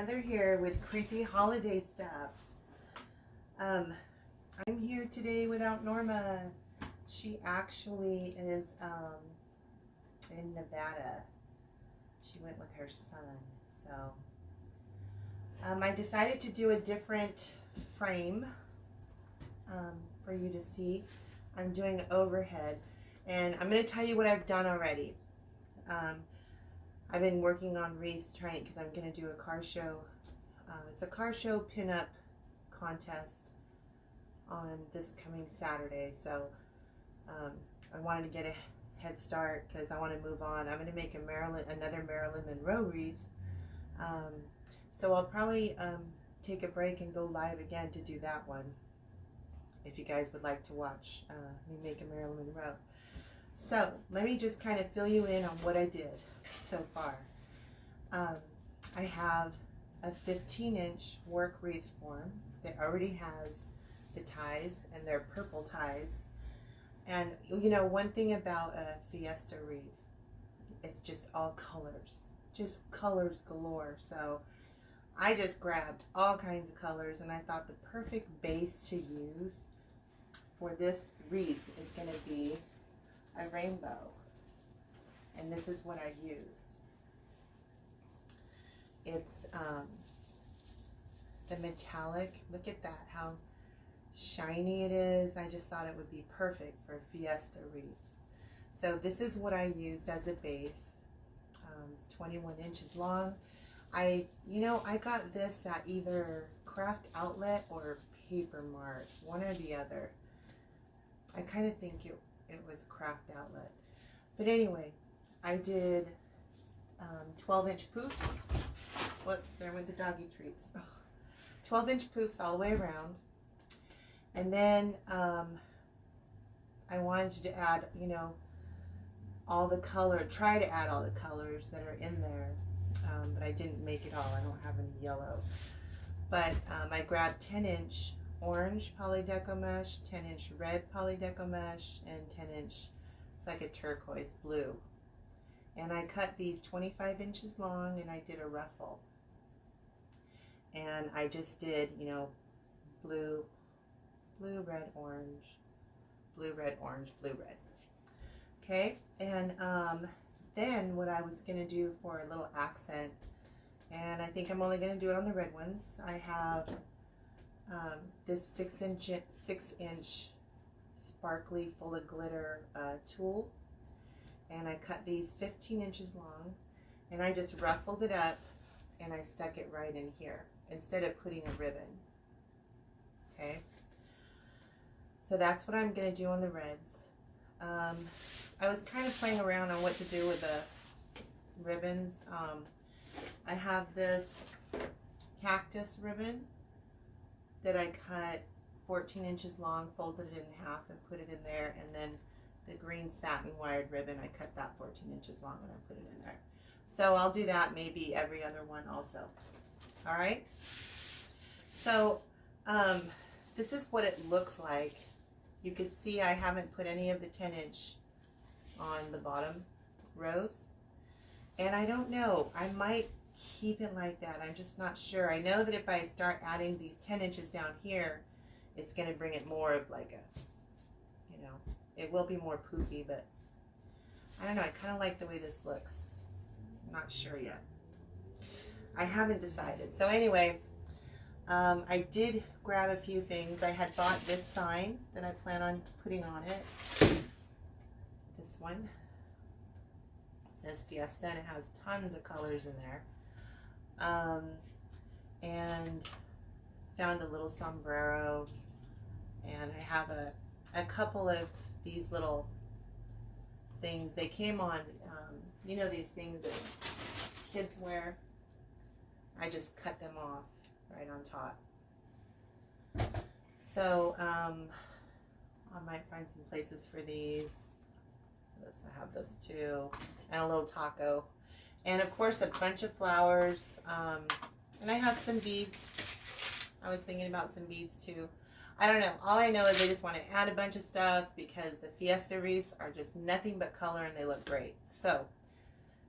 Heather here with creepy holiday stuff. I'm here today without Norma. She actually is in Nevada. She went with her son. So I decided to do a different frame for you to see. I'm doing overhead, and I'm going to tell you what I've done already. I've been working on wreaths trying because I'm going to do a car show. It's a car show pinup contest on this coming Saturday. So I wanted to get a head start because I want to move on. I'm going to make another Marilyn Monroe wreath. So I'll probably take a break and go live again to do that one. If you guys would like to watch me make a Marilyn Monroe. So let me just kind of fill you in on what I did so far. I have a 15-inch work wreath form that already has the ties, and they're purple ties. And you know, one thing about a Fiesta wreath, it's just all just colors galore. So I just grabbed all kinds of colors, and I thought the perfect base to use for this wreath is going to be a rainbow. And this is what I used. It's the metallic. Look at that, how shiny it is. I just thought it would be perfect for a Fiesta wreath. So this is what I used as a base. It's 21 inches long. I got this at either Craft Outlet or Paper Mart, one or the other. I kind of think it was Craft Outlet. But anyway, I did 12-inch poofs. Whoops, there went the doggy treats. 12-inch poofs all the way around. And then I wanted to add, all the color, try to add all the colors that are in there. But I didn't make it all. I don't have any yellow. But I grabbed 10-inch orange poly deco mesh, 10-inch red poly deco mesh, and 10-inch, it's like a turquoise blue. And I cut these 25 inches long, and I did a ruffle. And I just did, blue, red, orange, blue, red, orange, blue, red. Okay, and then what I was going to do for a little accent, and I think I'm only going to do it on the red ones, I have this 6-inch sparkly full of glitter tool, and I cut these 15 inches long, and I just ruffled it up and I stuck it right in here instead of putting a ribbon. Okay, so that's what I'm going to do on the reds. I was kind of playing around on what to do with the ribbons. I have this cactus ribbon that I cut 14 inches long, folded it in half and put it in there, and then the green satin wired ribbon, I cut that 14 inches long and I put it in there. So I'll do that maybe every other one also. All right, so this is what it looks like. You can see I haven't put any of the 10-inch on the bottom rows, and I don't know, I might keep it like that. I'm just not sure. I know that if I start adding these 10 inches down here, it's going to bring it more of like a, it will be more poofy, but I don't know. I kind of like the way this looks. I'm not sure yet. I haven't decided. So anyway, I did grab a few things. I had bought this sign that I plan on putting on it. This one. It says Fiesta, and it has tons of colors in there. And found a little sombrero, and I have a couple of these little things. They came on, these things that kids wear. I just cut them off right on top. So I might find some places for these. I have this too, and a little taco, and of course a bunch of flowers, and I have some beads. I was thinking about some beads too. I don't know. All I know is I just want to add a bunch of stuff because the Fiesta wreaths are just nothing but color and they look great. So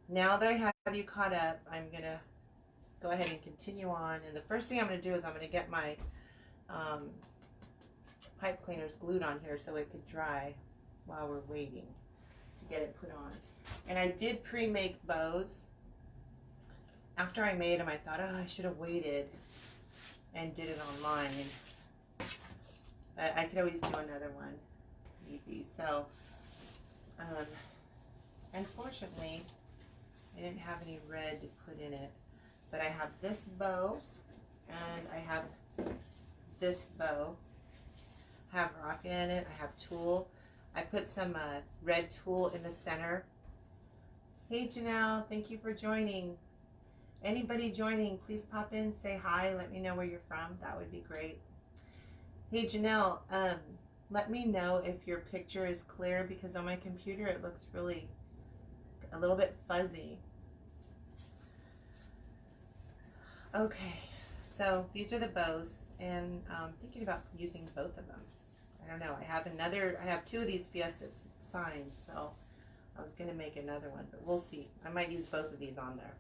now that I have you caught up, I'm gonna go ahead and continue on. And the first thing I'm going to do is I'm going to get my pipe cleaners glued on here so it could dry while we're waiting to get it put on. And I did pre-make bows. After I made them, I thought, oh, I should have waited and did it online. But I could always do another one, maybe. So, unfortunately, I didn't have any red to put in it. But I have this bow, and I have this bow. I have rock in it. I have tulle. I put some red tulle in the center. Hey, Janelle, thank you for joining. Anybody joining, please pop in, say hi, let me know where you're from. That would be great. Hey, Janelle, let me know if your picture is clear, because on my computer it looks really a little bit fuzzy. Okay, so these are the bows, and I'm thinking about using both of them. I don't know. I have two of these Fiesta signs, so I was gonna make another one, but we'll see. I might use both of these on there.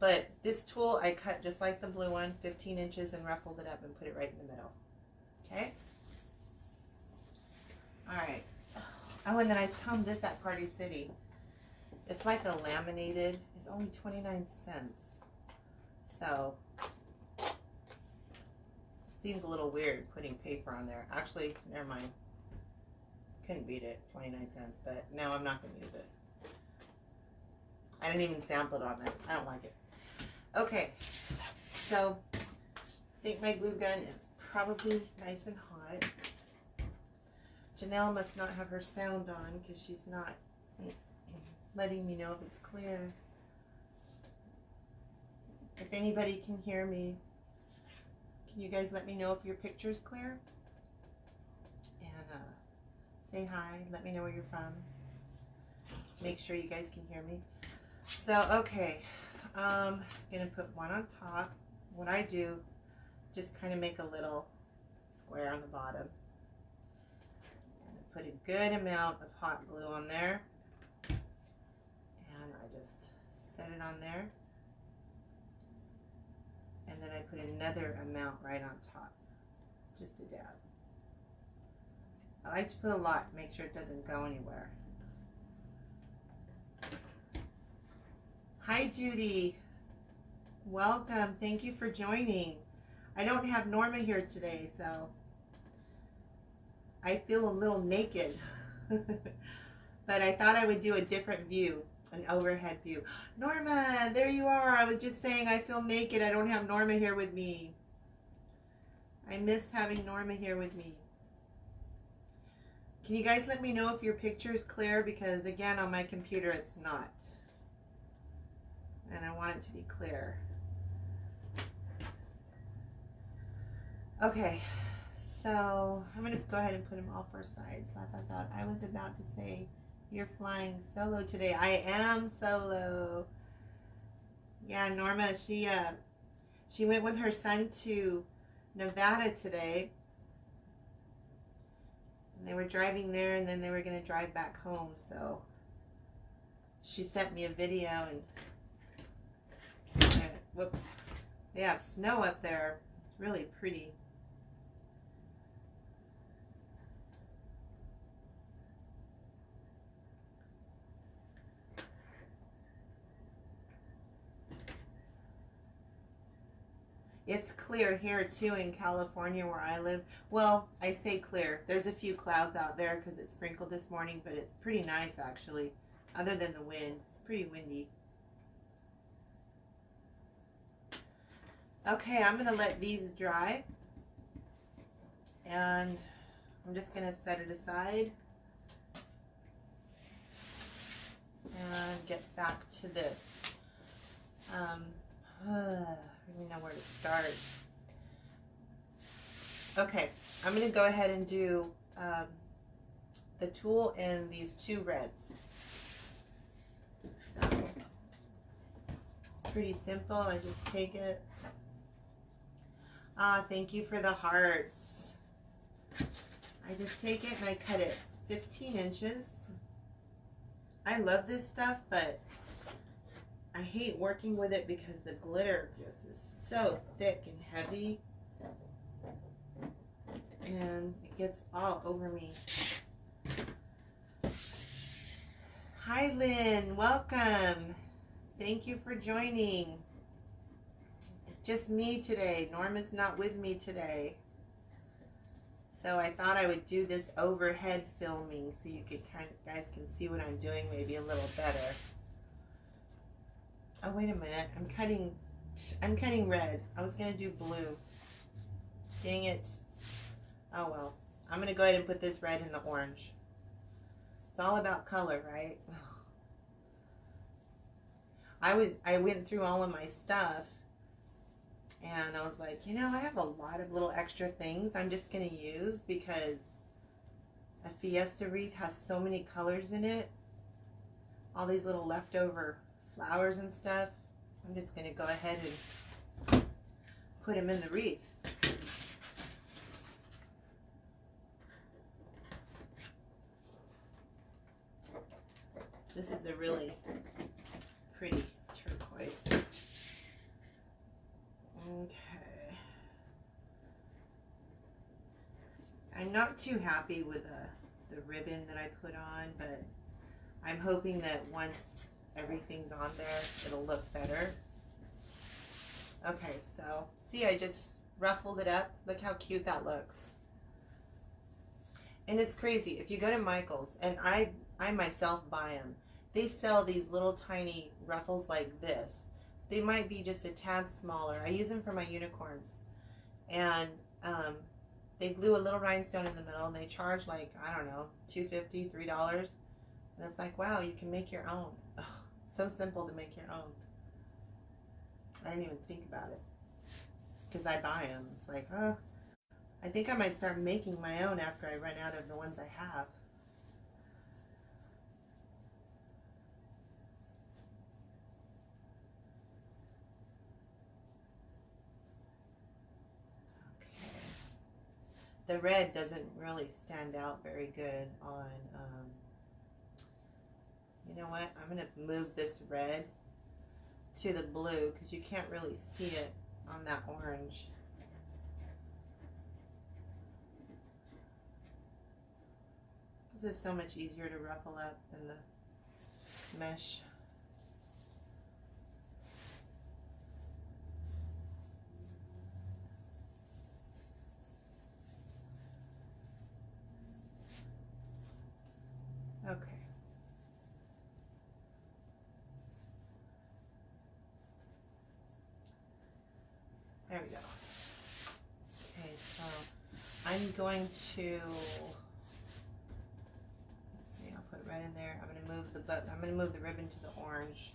But this tulle I cut just like the blue one, 15 inches, and ruffled it up and put it right in the middle. Okay? Alright. Oh, and then I found this at Party City. It's like a laminated. It's only 29 cents. So, seems a little weird putting paper on there. Actually, never mind. Couldn't beat it, 29 cents, but no, I'm not going to use it. I didn't even sample it on there. I don't like it. Okay, so I think my glue gun is probably nice and hot. Janelle must not have her sound on because she's not letting me know if it's clear. If anybody can hear me, can you guys let me know if your picture is clear? And say hi, let me know where you're from. Make sure you guys can hear me. So, okay, I'm going to put one on top. What I do, just kind of make a little square on the bottom. And put a good amount of hot glue on there. And I just set it on there. And then I put another amount right on top. Just a dab. I like to put a lot, make sure it doesn't go anywhere. Hi, Judy. Welcome. Thank you for joining. I don't have Norma here today, so I feel a little naked. But I thought I would do a different view, an overhead view. Norma, there you are. I was just saying I feel naked. I don't have Norma here with me. I miss having Norma here with me. Can you guys let me know if your picture is clear? Because again, on my computer, it's not. And I want it to be clear. Okay, so I'm going to go ahead and put them all four sides. I thought I was about to say, you're flying solo today. I am solo. Yeah, Norma, she went with her son to Nevada today. And they were driving there, and then they were going to drive back home. So she sent me a video, and whoops, they have snow up there. It's really pretty. It's clear here too in California where I live. Well, I say clear. There's a few clouds out there because it sprinkled this morning, but it's pretty nice actually, other than the wind. It's pretty windy. Okay, I'm going to let these dry, and I'm just going to set it aside and get back to this. I don't know where to start. Okay, I'm going to go ahead and do the tulle in these two reds. So it's pretty simple. I just take it. Ah, thank you for the hearts. I just take it and I cut it 15 inches. I love this stuff, but I hate working with it because the glitter just is so thick and heavy. And it gets all over me. Hi Lynn, welcome. Thank you for joining. It's just me today. Norma's not with me today. So I thought I would do this overhead filming so you guys can see what I'm doing maybe a little better. Oh, wait a minute. I'm cutting red. I was gonna do blue. Dang it. Oh well. I'm gonna go ahead and put this red in the orange. It's all about color, right? I went through all of my stuff and I was like, you know, I have a lot of little extra things I'm just gonna use because a Fiesta wreath has so many colors in it. All these little leftover flowers and stuff. I'm just gonna go ahead and put them in the wreath. This is a really pretty turquoise. Okay. I'm not too happy with the ribbon that I put on, but I'm hoping that once everything's on there, it'll look better. Okay, so see, I just ruffled it up. Look how cute that looks. And it's crazy. If you go to Michael's, and I myself buy them, they sell these little tiny ruffles like this. They might be just a tad smaller. I use them for my unicorns. And they glue a little rhinestone in the middle, and they charge like, I don't know, $2.50, $3. And it's like, wow, you can make your own. Oh, so simple to make your own. I didn't even think about it because I buy them. It's like, oh, I think I might start making my own after I run out of the ones I have. Okay. The red doesn't really stand out very good on, you know what? I'm going to move this red to the blue because you can't really see it on that orange. This is so much easier to ruffle up than the mesh. Okay. There we go. Okay, so I'm going to, let's see, I'll put red in there. I'm going to move the ribbon to the orange.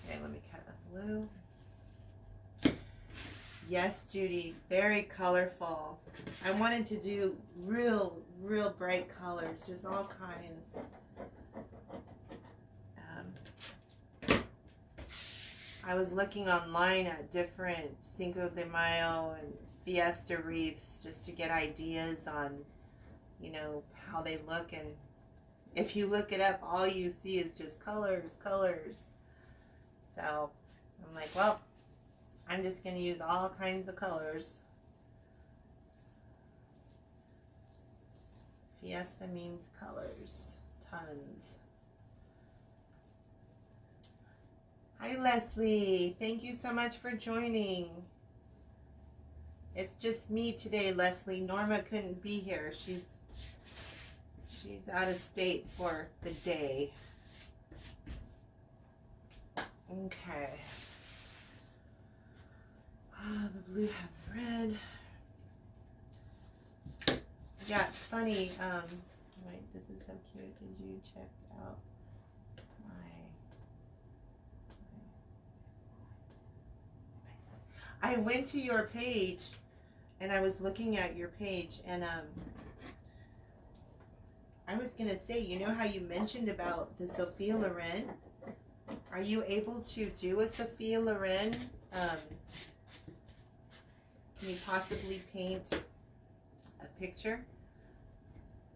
Okay, let me cut a blue. Yes, Judy, very colorful. I wanted to do real bright colors, just all kinds. I was looking online at different Cinco de Mayo and Fiesta wreaths just to get ideas on, you know, how they look. And if you look it up, all you see is just colors. So I'm like, well, I'm just going to use all kinds of colors. Fiesta means colors, tons. Hi Leslie, thank you so much for joining. It's just me today, Leslie. Norma couldn't be here. She's out of state for the day. Okay. Oh, the blue has red. Yeah, it's funny. Wait, this is so cute. Did you check out I went to your page and I was looking at your page and I was gonna say, you know how you mentioned about the Sophia Loren? Are you able to do a Sophia Loren? Can you possibly paint a picture?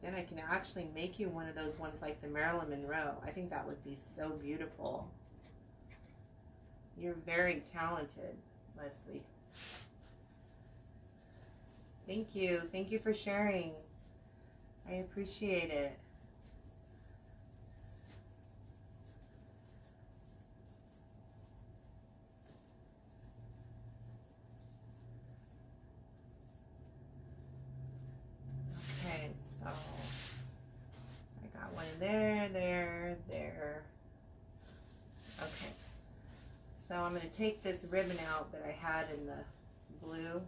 then I can actually make you one of those ones like the Marilyn Monroe. I think that would be so beautiful. You're very talented, Leslie. Thank you. Thank you for sharing. I appreciate it. Okay, so I got one there, there. Okay. So I'm going to take this ribbon out that I had in the blue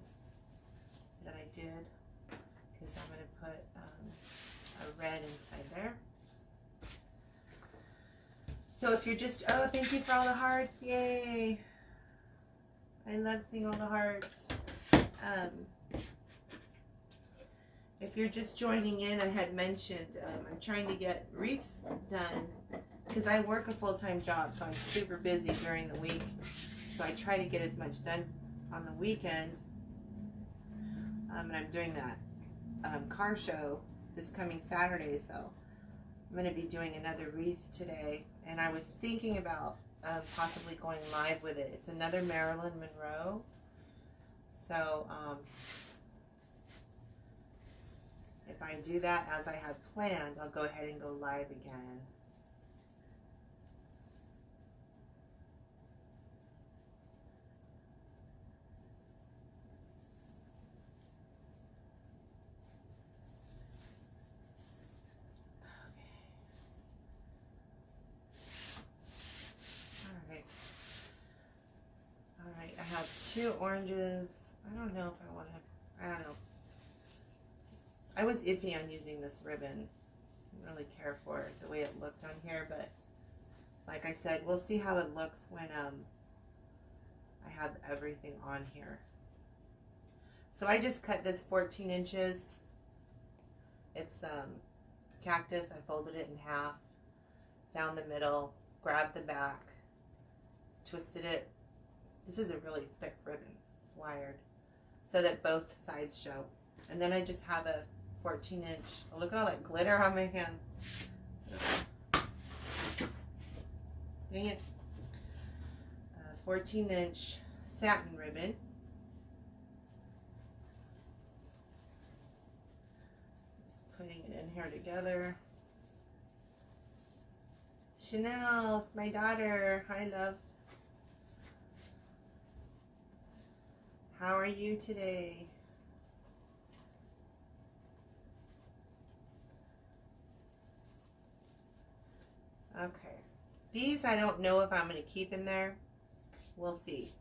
that I did, because I'm going to put a red inside there. So if you're just, oh, thank you for all the hearts, yay. I love seeing all the hearts. If you're just joining in, I had mentioned I'm trying to get wreaths done because I work a full-time job, so I'm super busy during the week. So I try to get as much done on the weekend. And I'm doing that car show this coming Saturday, so I'm going to be doing another wreath today. And I was thinking about possibly going live with it. It's another Marilyn Monroe. So if I do that as I had planned, I'll go ahead and go live again. Alright, I have 2 oranges. I don't know if I want to, I don't know. I was iffy on using this ribbon. I didn't really care for it, the way it looked on here, but like I said, we'll see how it looks when I have everything on here. So I just cut this 14 inches. It's cactus. I folded it in half, found the middle, grabbed the back, twisted it. This is a really thick ribbon. It's wired so that both sides show. And then I just have a 14-inch. Oh, look at all that glitter on my hand. Dang it. 14-inch satin ribbon. Just putting it in here together. Chanel, it's my daughter. Hi, love. How are you today? Okay. These I don't know if I'm going to keep in there. We'll see.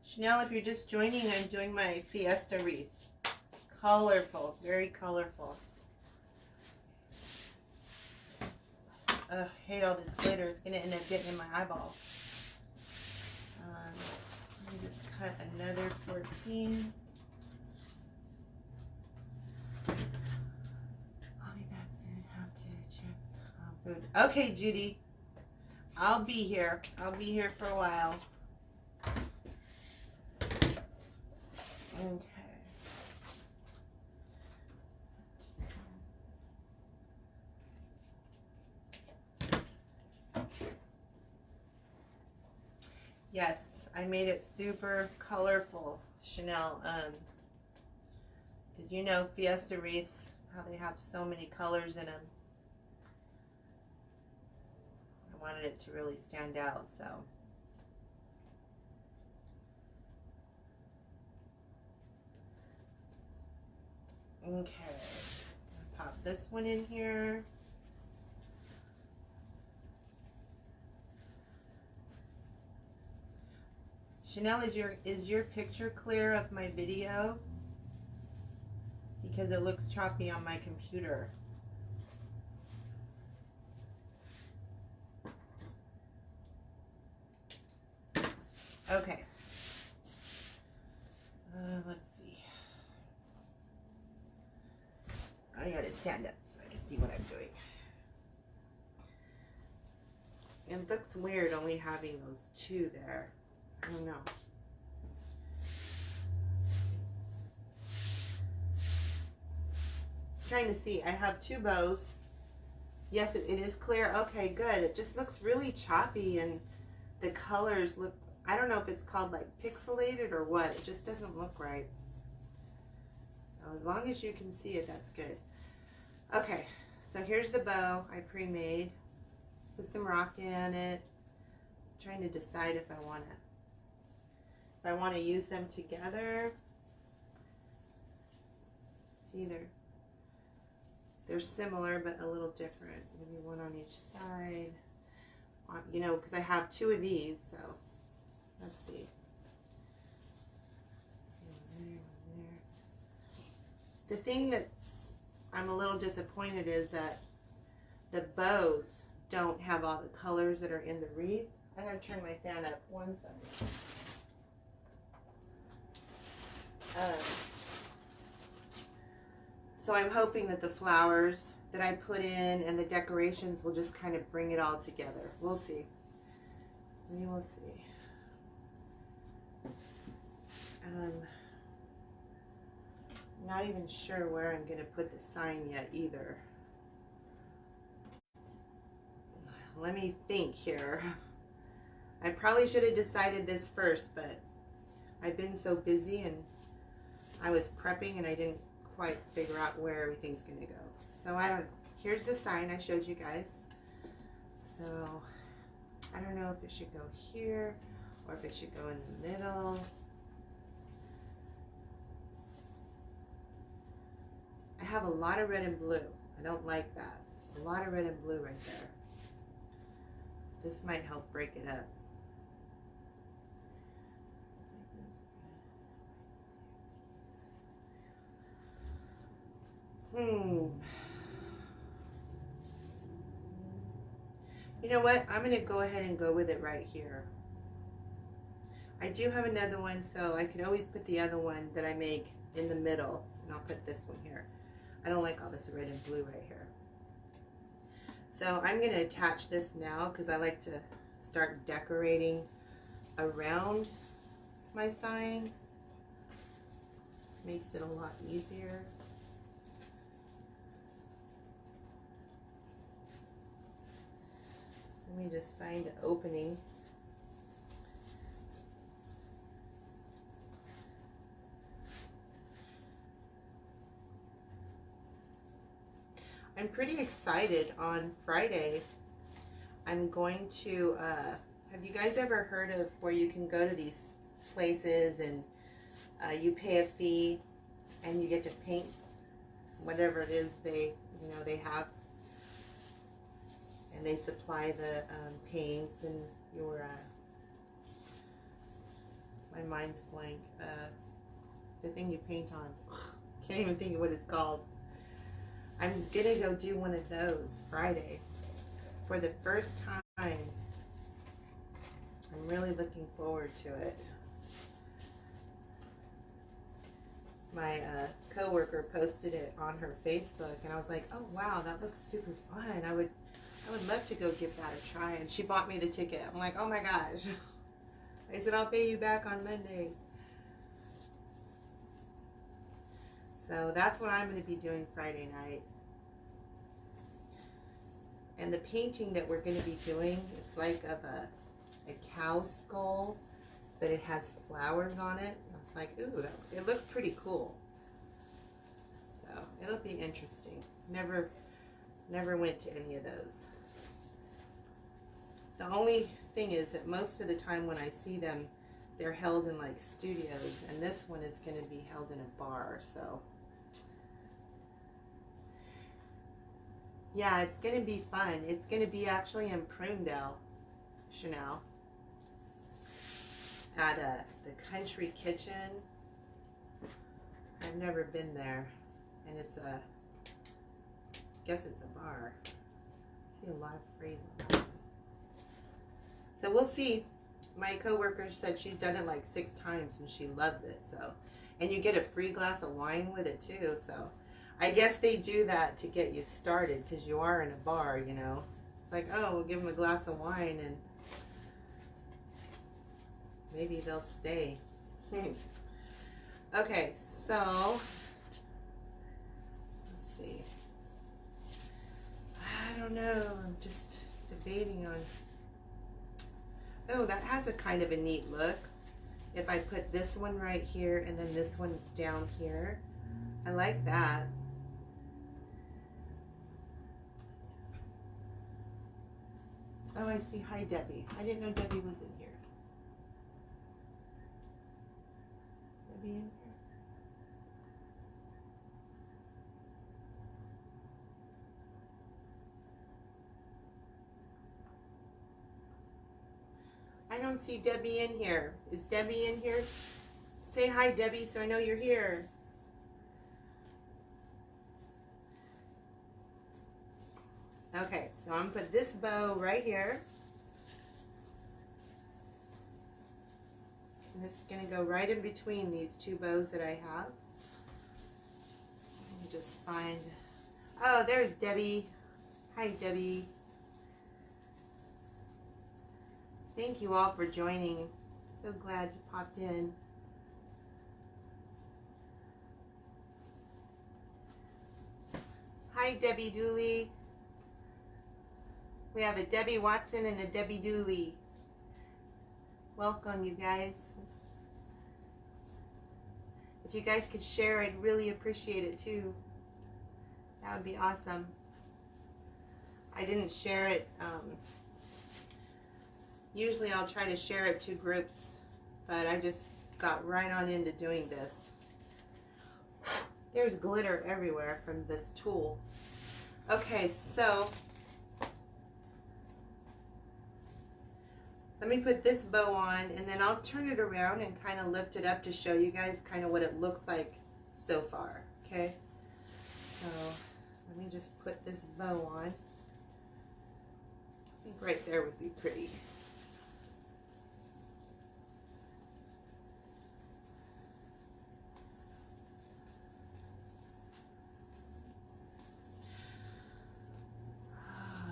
Chanel, if you're just joining, I'm doing my Fiesta wreath. Colorful. Very colorful. I hate all this glitter. It's going to end up getting in my eyeball. Let me just cut another 14. I'll be back soon. Have to check food. Okay, Judy. I'll be here. I'll be here for a while. Okay. Yes, I made it super colorful, Chanel. Because you know Fiesta wreaths, how they have so many colors in them. I wanted it to really stand out, so. Okay, pop this one in here. Chanel, is your picture clear of my video? Because it looks choppy on my computer. Okay. Let's see. I gotta stand up so I can see what I'm doing. It looks weird only having those 2 there. I don't know. trying to see. I have two bows. Yes, it is clear. Okay, good. It just looks really choppy and the colors look, I don't know if it's called like pixelated or what. It just doesn't look right. So as long as you can see it, that's good. Okay, so here's the bow I pre-made. Put some rock in it. I'm trying to decide if I want to use them together. See, they're similar but a little different. Maybe one on each side. You know, because I have two of these, so let's see. The thing that's I'm a little disappointed is that the bows don't have all the colors that are in the wreath. I'm going to turn my fan up one second. So I'm hoping that the flowers that I put in and the decorations will just kind of bring it all together. We'll see. We will see. I'm not even sure where I'm going to put the sign yet either. Let me think here. I probably should have decided this first, but I've been so busy and I was prepping and I didn't quite figure out where everything's going to go. So I don't know. Here's the sign I showed you guys. So I don't know if it should go here or if it should go in the middle. I have a lot of red and blue. I don't like that. It's a lot of red and blue right there. This might help break it up. You know what? I'm going to go ahead and go with it right here. I do have another one, so I can always put the other one that I make in the middle, and I'll put this one here. I don't like all this red and blue right here. So I'm going to attach this now because I like to start decorating around my sign. Makes it a lot easier. Let me just find an opening. I'm pretty excited. On Friday, I'm going to, have you guys ever heard of where you can go to these places and you pay a fee and you get to paint whatever it is they have, and they supply the paints and your, my mind's blank, the thing you paint on. Can't even think of what it's called. I'm gonna go do one of those Friday for the first time. I'm really looking forward to it. My coworker posted it on her Facebook, and I was like, "Oh wow, that looks super fun! I would love to go give that a try." And she bought me the ticket. I'm like, "Oh my gosh!" I said, "I'll pay you back on Monday." So that's what I'm going to be doing Friday night. And the painting that we're going to be doing, it's like of a cow skull, but it has flowers on it. And I was like, ooh, it looked pretty cool. So it'll be interesting. Never went to any of those. The only thing is that most of the time when I see them, they're held in like studios, and this one is going to be held in a bar. So yeah, it's going to be fun. It's going to be actually in Prunedale, Chanel, at the Country Kitchen. I've never been there, and it's I guess it's a bar. I see a lot of phrase on that one. So we'll see. My coworker said she's done it like 6 times and she loves it. So, and you get a free glass of wine with it too. So I guess they do that to get you started because you are in a bar, you know. It's like, oh, we'll give them a glass of wine and maybe they'll stay. Okay, so let's see. I don't know. I'm just debating on. Oh, that has a kind of a neat look. If I put this one right here and then this one down here, I like that. Oh, I see. Hi, Debbie. I didn't know Debbie was in here. Debbie in here? I don't see Debbie in here. Is Debbie in here? Say hi, Debbie, so I know you're here. Okay, so I'm gonna put this bow right here. And it's gonna go right in between these two bows that I have. Let me just find, oh, there's Debbie. Hi, Debbie. Thank you all for joining. So glad you popped in. Hi, Debbie Dooley. We have a Debbie Watson and a Debbie Dooley. Welcome, you guys. If you guys could share, I'd really appreciate it too. That would be awesome. I didn't share it. Usually I'll try to share it to groups, but I just got right on into doing this. There's glitter everywhere from this tool. Okay, so let me put this bow on and then I'll turn it around and kind of lift it up to show you guys kind of what it looks like so far, okay? So let me just put this bow on. I think right there would be pretty.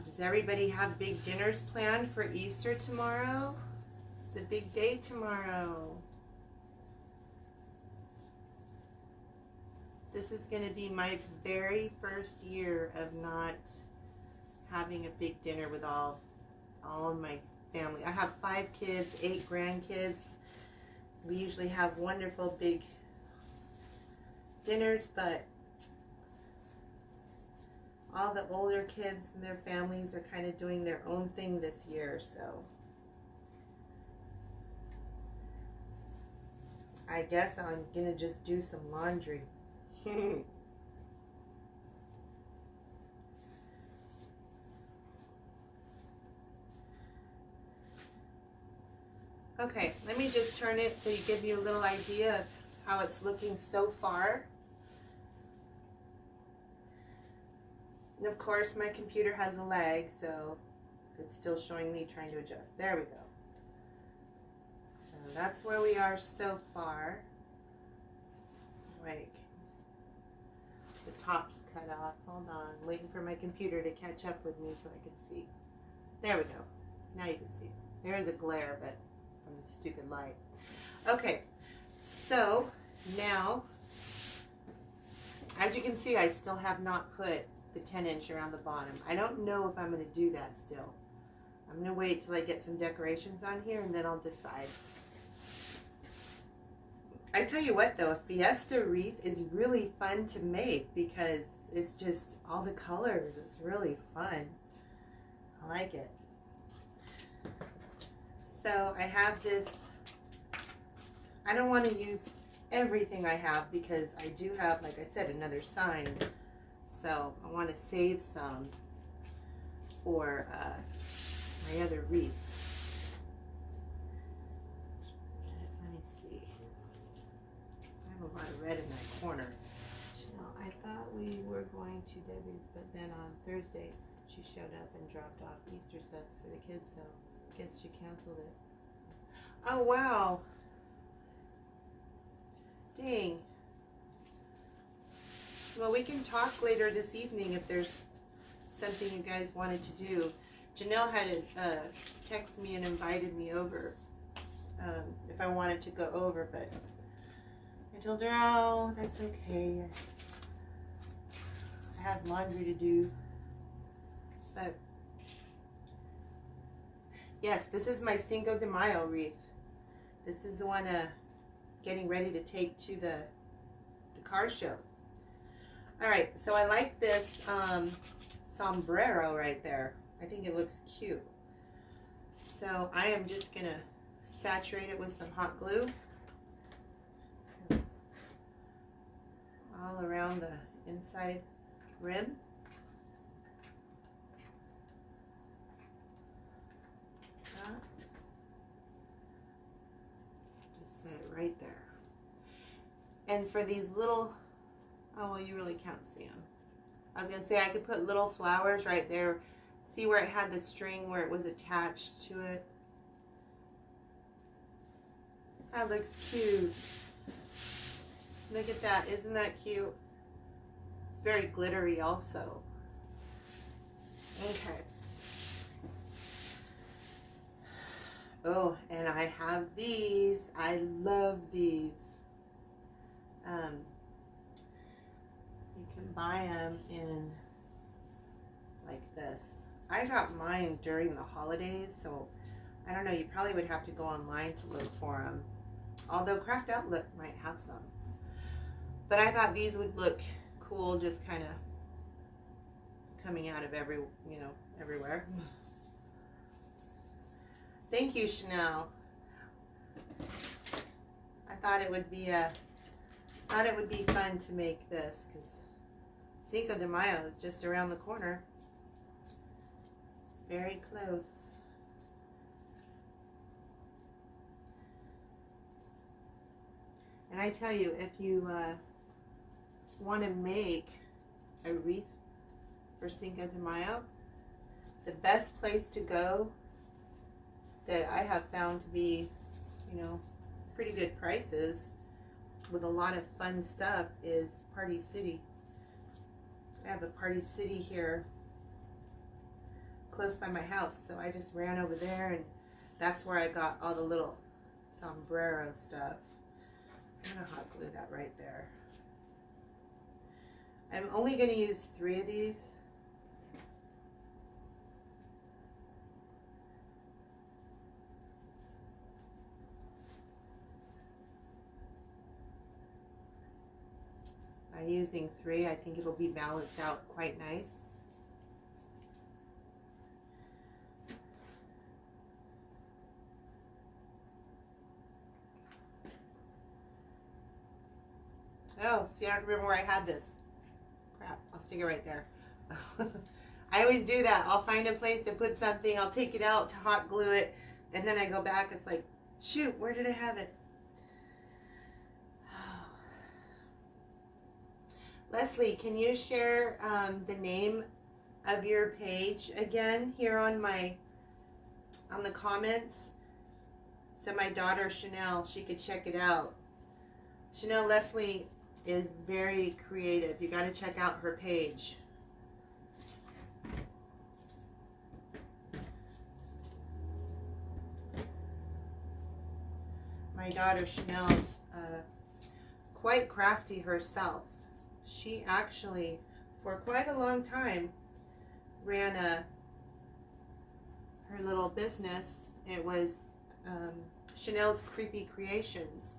Does everybody have big dinners planned for Easter tomorrow? It's a big day tomorrow. This is going to be my very first year of not having a big dinner with all of my family. I have 5 kids, 8 grandkids. We usually have wonderful big dinners, but all the older kids and their families are kind of doing their own thing this year, so I guess I'm gonna just do some laundry. Okay, let me just turn it so you give you a little idea of how it's looking so far. And of course my computer has a lag, so it's still showing me trying to adjust. There we go. So that's where we are so far. Wait, the top's cut off. Hold on, I'm waiting for my computer to catch up with me so I can see. There we go. Now you can see. There is a glare, but from the stupid light. Okay, so now, as you can see, I still have not put the 10-inch around the bottom. I don't know if I'm going to do that still. I'm going to wait till I get some decorations on here and then I'll decide. I tell you what though, a Fiesta wreath is really fun to make because it's just all the colors. It's really fun. I like it. So I have this, I don't want to use everything I have because I do have, like I said, another sign. So I want to save some for my other wreath. Let me see. I have a lot of red in that corner. You know, I thought we were going to Debbie's, but then on Thursday she showed up and dropped off Easter stuff for the kids, so I guess she canceled it. Oh, wow. Dang. Well, we can talk later this evening if there's something you guys wanted to do. Janelle had texted me and invited me over if I wanted to go over, but I told her, oh, that's okay. I have laundry to do. But yes, this is my Cinco de Mayo wreath. This is the one getting ready to take to the car show. All right, so I like this sombrero right there. I think it looks cute. So I am just gonna saturate it with some hot glue all around the inside rim. Just set it right there. And for these little, oh well, you really can't see them. I was gonna say I could put little flowers right there. See where it had the string where it was attached to it? That looks cute. Look at that, isn't that cute? It's very glittery also. Okay. Oh, and I have these. I love these. You can buy them in like this. I got mine during the holidays, so I don't know, you probably would have to go online to look for them. Although Craft Outlet might have some. But I thought these would look cool, just kind of coming out of everywhere. Thank you, Chanel. I thought it would be fun to make this because Cinco de Mayo is just around the corner. Very close. And I tell you, if you want to make a wreath for Cinco de Mayo, the best place to go that I have found to be, pretty good prices with a lot of fun stuff is Party City. I have a Party City here close by my house, so I just ran over there and that's where I got all the little sombrero stuff. I'm gonna hot glue that right there. I'm only gonna use 3 of these. By using 3, I think it'll be balanced out quite nice. Oh, see, I don't remember where I had this. Crap, I'll stick it right there. I always do that. I'll find a place to put something, I'll take it out to hot glue it, and then I go back, it's like, shoot, where did I have it? Leslie, can you share the name of your page again here on the comments? So my daughter Chanel, she could check it out. Chanel Leslie is very creative. You got to check out her page. My daughter Chanel's quite crafty herself. She actually, for quite a long time, ran her little business. It was Chanel's Creepy Creations.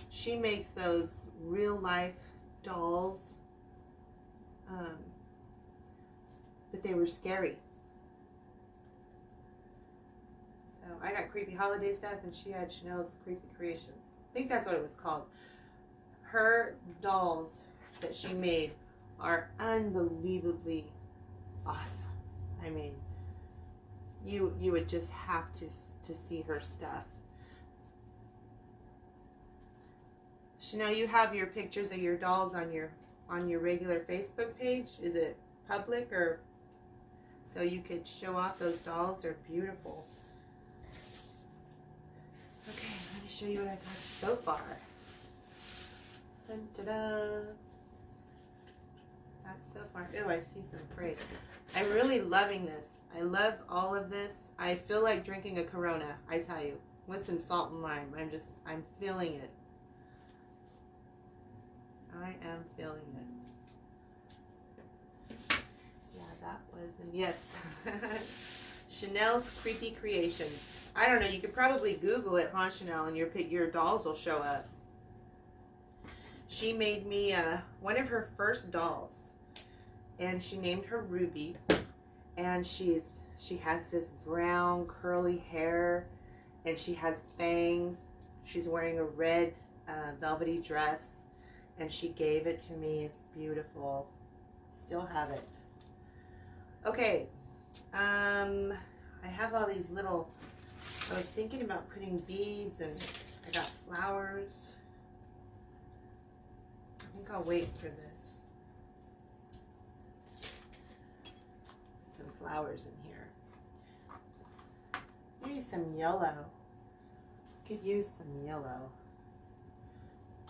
She makes those real life dolls, but they were scary. So I got Creepy Holiday stuff and she had Chanel's Creepy Creations. I think that's what it was called. Her dolls that she made are unbelievably awesome. I mean, you would just have to see her stuff. Chanel, you have your pictures of your dolls on your regular Facebook page. Is it public, or so you could show off those dolls? They're beautiful. Okay, let me show you what I got so far. Dun, da, da. That's so far. Oh, I see some praise. I'm really loving this. I love all of this. I feel like drinking a Corona, I tell you, with some salt and lime. I'm feeling it. I am feeling it. that was, and yes, Chanel's Creepy Creations. I don't know, you could probably Google it, huh, Chanel, and your dolls will show up. She made me one of her first dolls, and she named her Ruby, and she has this brown curly hair, and she has fangs. She's wearing a red velvety dress, and she gave it to me. It's beautiful. Still have it. Okay, I have all these little, I was thinking about putting beads, and I got flowers. I think I'll wait for this. Some flowers in here. Maybe some yellow. Could use some yellow.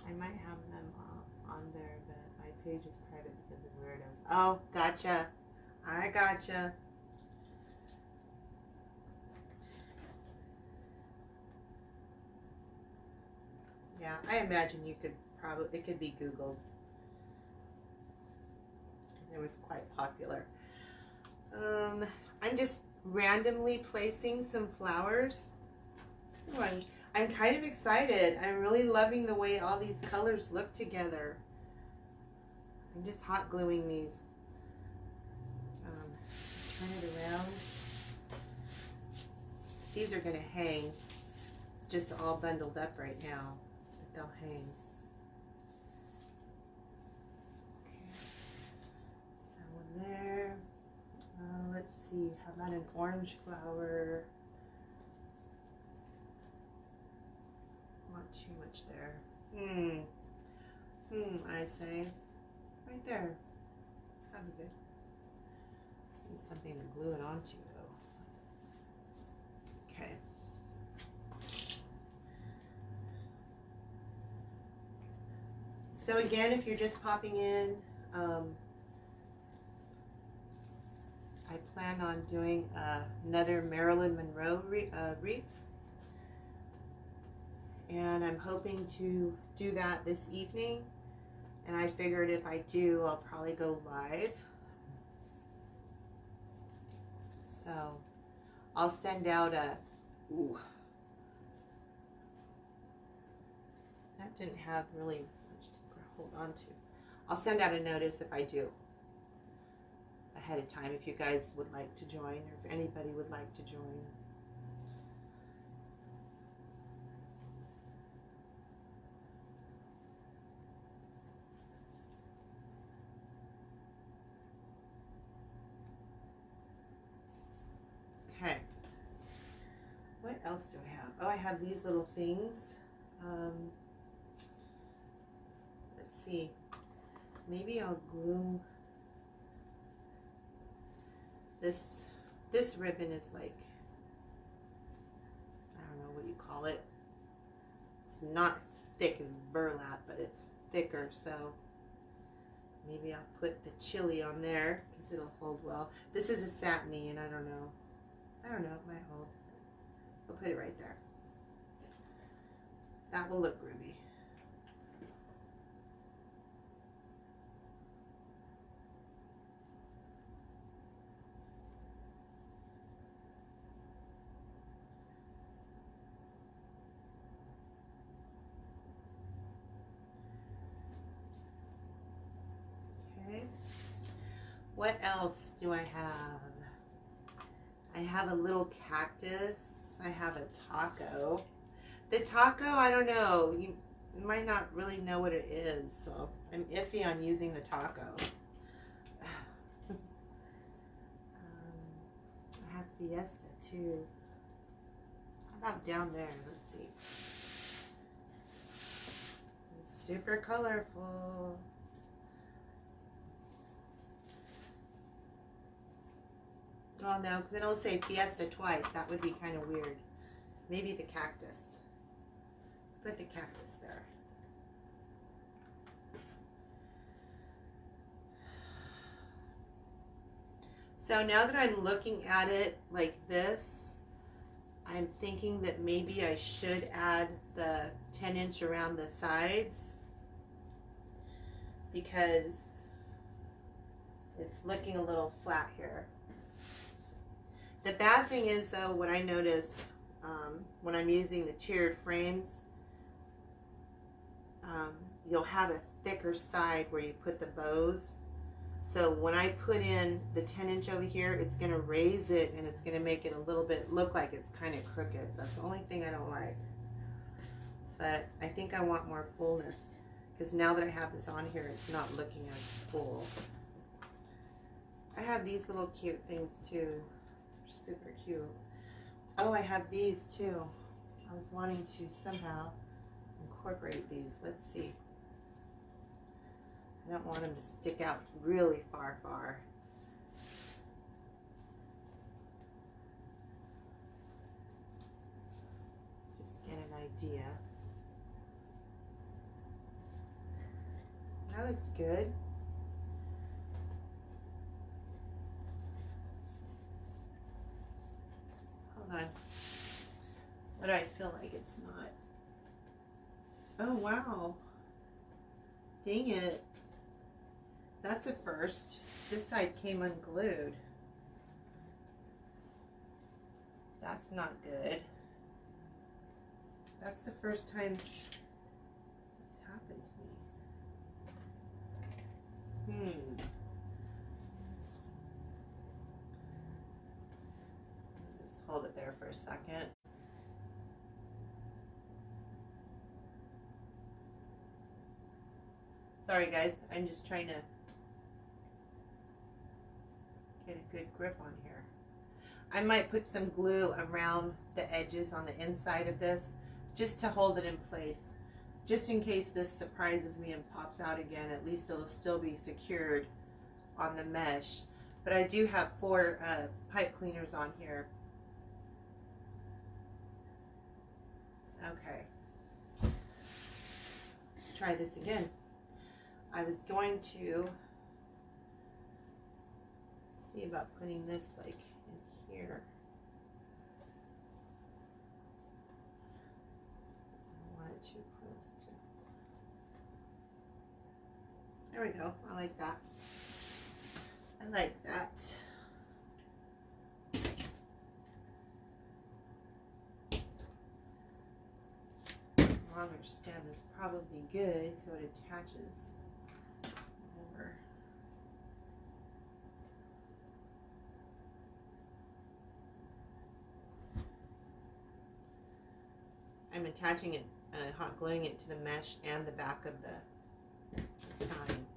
I might have them on there, but my page is private because of weirdos. Oh, gotcha. I gotcha. Yeah, I imagine you could probably, it could be Googled. It was quite popular. I'm just randomly placing some flowers. Ooh, I'm kind of excited. I'm really loving the way all these colors look together. I'm just hot gluing these. Turn it around. These are going to hang. It's just all bundled up right now, but they'll hang. Okay. So one there. Let's see. How about an orange flower? Not too much there. I say. Right there. That'd be good. Need something to glue it onto, though. Okay. So again, if you're just popping in, I plan on doing another Marilyn Monroe wreath. And I'm hoping to do that this evening. And I figured if I do, I'll probably go live. So I'll send out a, ooh, that didn't have really much to hold on to. I'll send out a notice if I do ahead of time, if you guys would like to join, or if anybody would like to join. Okay. What else do I have? Oh, I have these little things. Let's see. Maybe I'll glue this. This ribbon is like, I don't know what you call it. It's not thick as burlap, but it's thicker, so maybe I'll put the chili on there because it'll hold well. This is a satiny, and I don't know. It might hold. I'll put it right there. That will look groovy. Okay. What else do I have? I have a little cactus. I have a taco. The taco, I don't know. You might not really know what it is, so I'm iffy on using the taco. I have Fiesta too. How about down there? Let's see. It's super colorful. Oh no, because it'll say Fiesta twice. That would be kind of weird. Maybe the cactus. Put the cactus there. So now that I'm looking at it like this, I'm thinking that maybe I should add the 10-inch around the sides, because It's looking a little flat here. The bad thing is though, what I noticed when I'm using the tiered frames, you'll have a thicker side where you put the bows. So when I put in the 10" over here, it's going to raise it and it's going to make it a little bit look like it's kind of crooked. That's the only thing I don't like. But I think I want more fullness, because now that I have this on here, it's not looking as full. I have these little cute things too. Super cute. Oh, I have these too. I was wanting to somehow incorporate these. Let's see. I don't want them to stick out really far. Just get an idea. That looks good. Hold on. What do I feel like it's not? Oh, wow. Dang it. That's a first. This side came unglued. That's not good. That's the first time it's happened to me. Just hold it there for a second. Sorry guys, I'm just trying to get a good grip on here. I might put some glue around the edges on the inside of this just to hold it in place. Just in case this surprises me and pops out again, at least it'll still be secured on the mesh. But I do have 4 pipe cleaners on here. Okay. Let's try this again. I was going to see about putting this like in here. I don't want it too close to. There we go. I like that. I like that. Longer stem is probably good, so it attaches over. I'm attaching it, hot gluing it to the mesh and the back of the sign.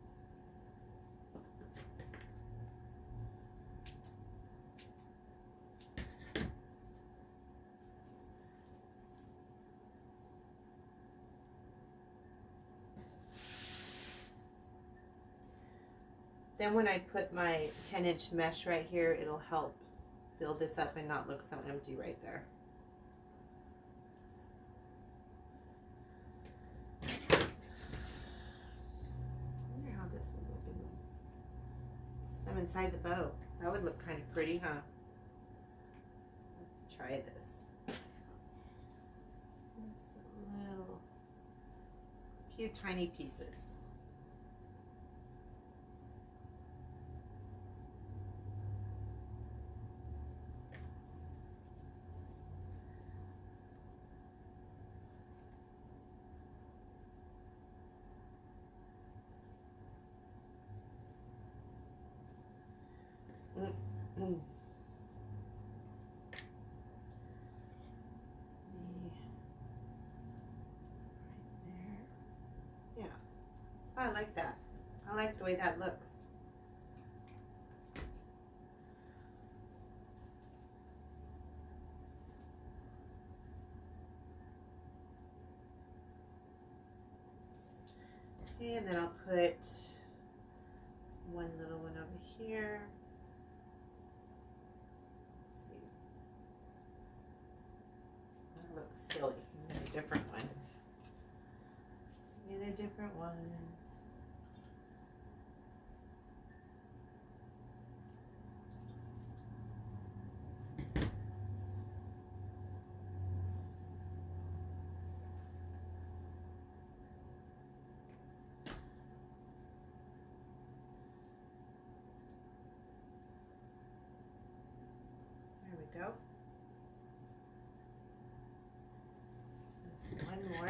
Then when I put my 10" mesh right here, it'll help build this up and not look so empty right there. I wonder how this would look in some inside the bow. That would look kind of pretty, huh? Let's try this. Just a few tiny pieces. Right there. Yeah, I like that. I like the way that looks. Okay, and then I'll put one little one over here. Looks silly. Get a different one. Get a different one. go. Just one more.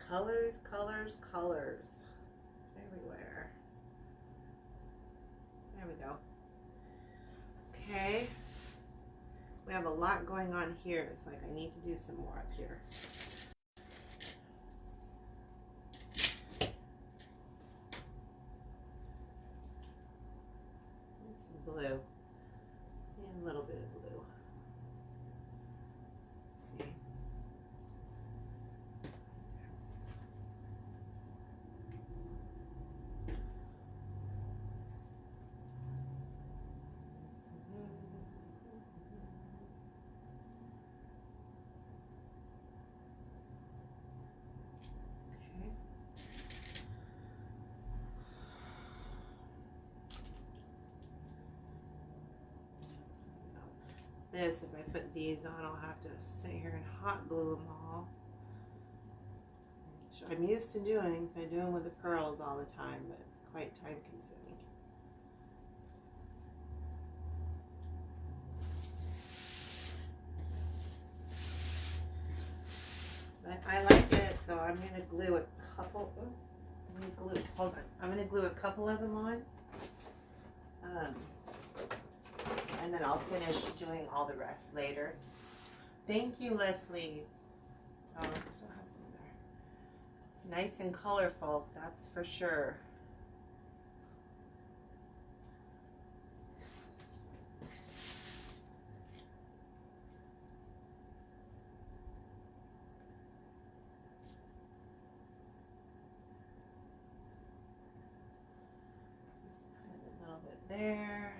Colors, colors, colors everywhere. There we go. Okay. We have a lot going on here. It's like I need to do some more up here. Some blue. And a little bit of blue. Let's see. This, if I put these on, I'll have to sit here and hot glue them all, which I'm used to doing, so I do them with the pearls all the time, but it's quite time consuming. But I like it, so I'm going to glue a couple, hold on, I'm going to glue a couple of them on. And then I'll finish doing all the rest later. Thank you, Leslie. Oh, it still has them there. It's nice and colorful, that's for sure. Just put a little bit there.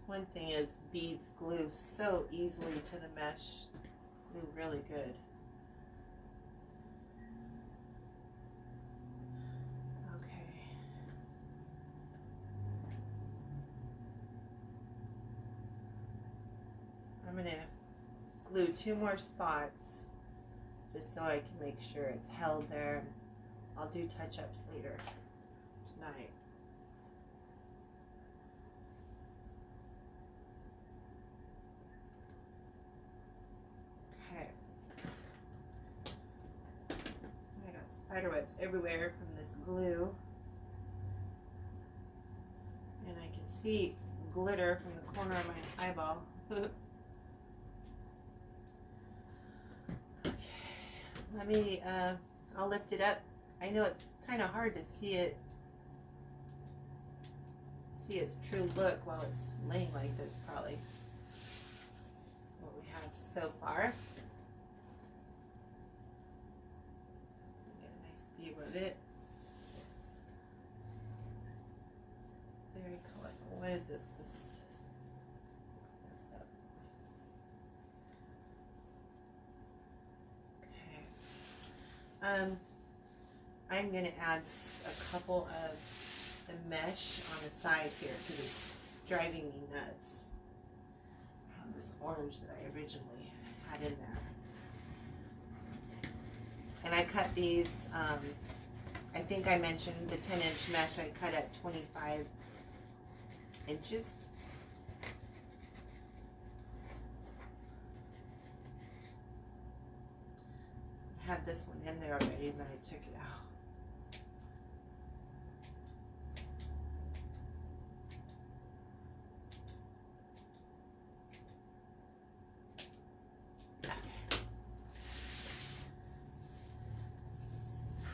One thing is beads glue so easily to the mesh. Glue really good. Okay. I'm going to glue 2 more spots just so I can make sure it's held there. I'll do touch-ups later tonight. Okay. I got spider webs everywhere from this glue. And I can see glitter from the corner of my eyeball. Okay. Let me, I'll lift it up. I know it's kind of hard to see it, see its true look while it's laying like this probably. That's what we have so far. Get a nice view of it. Very colorful. What is this? This is messed up. Okay. I'm going to add a couple of the mesh on the side here because it's driving me nuts. I have this orange that I originally had in there. And I cut these, I think I mentioned the 10-inch mesh I cut at 25 inches. I had this one in there already and then I took it out.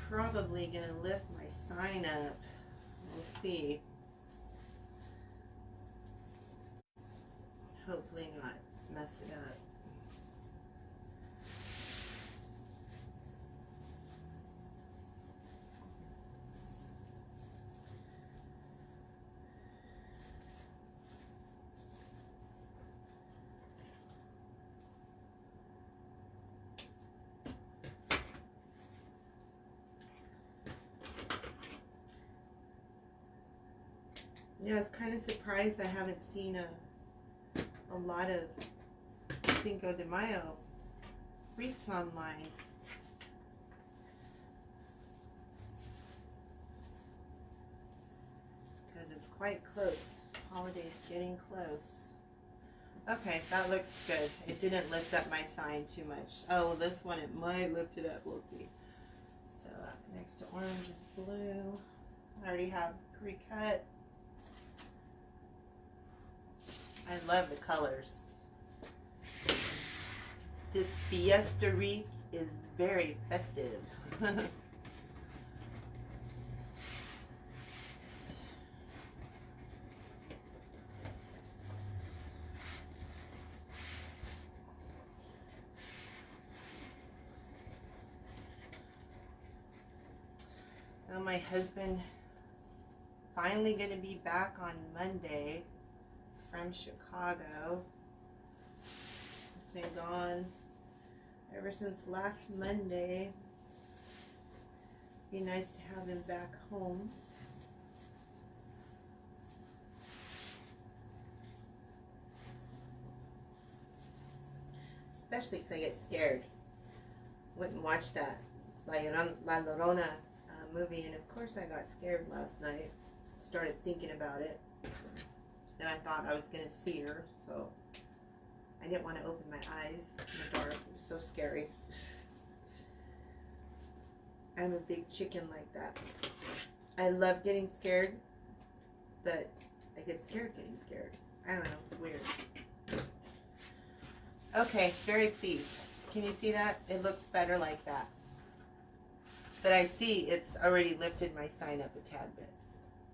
Probably gonna lift my sign up. We'll see. Hopefully not mess it up. Yeah, I was kind of surprised I haven't seen a lot of Cinco de Mayo wreaths online. Because it's quite close. Holiday's getting close. Okay, that looks good. It didn't lift up my sign too much. Oh, this one, it might lift it up. We'll see. So next to orange is blue. I already have pre-cut. I love the colors. This Fiesta wreath is very festive. Well, my husband is finally going to be back on Monday from Chicago. He's been gone ever since last Monday. Be nice to have him back home. Especially because I get scared. Went and watched that La Llorona movie, and of course I got scared last night. Started thinking about it, and I thought I was going to see her, so I didn't want to open my eyes in the dark. It was so scary. I'm a big chicken like that. I love getting scared, but I get scared getting scared. I don't know, it's weird. Okay, very pleased. Can you see that? It looks better like that. But I see it's already lifted my sign up a tad bit.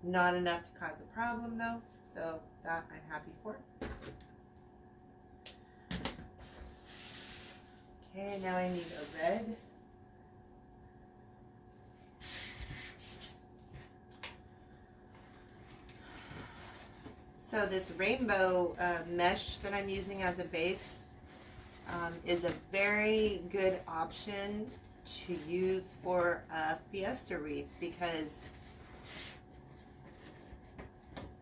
Not enough to cause a problem though, so that I'm happy for. Okay, now I need a red. So this rainbow mesh that I'm using as a base is a very good option to use for a Fiesta wreath, because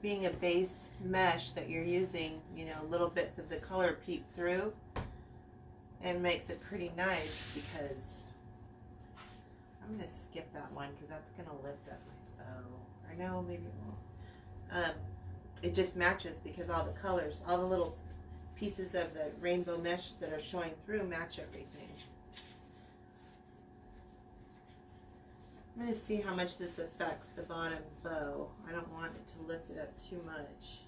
being a base mesh that you're using, you know, little bits of the color peek through, and makes it pretty nice. Because I'm going to skip that one because that's going to lift up my bow. Or no, maybe it won't. It just matches because all the colors, all the little pieces of the rainbow mesh that are showing through match everything. I'm going to see how much this affects the bottom bow. I don't want it to lift it up too much.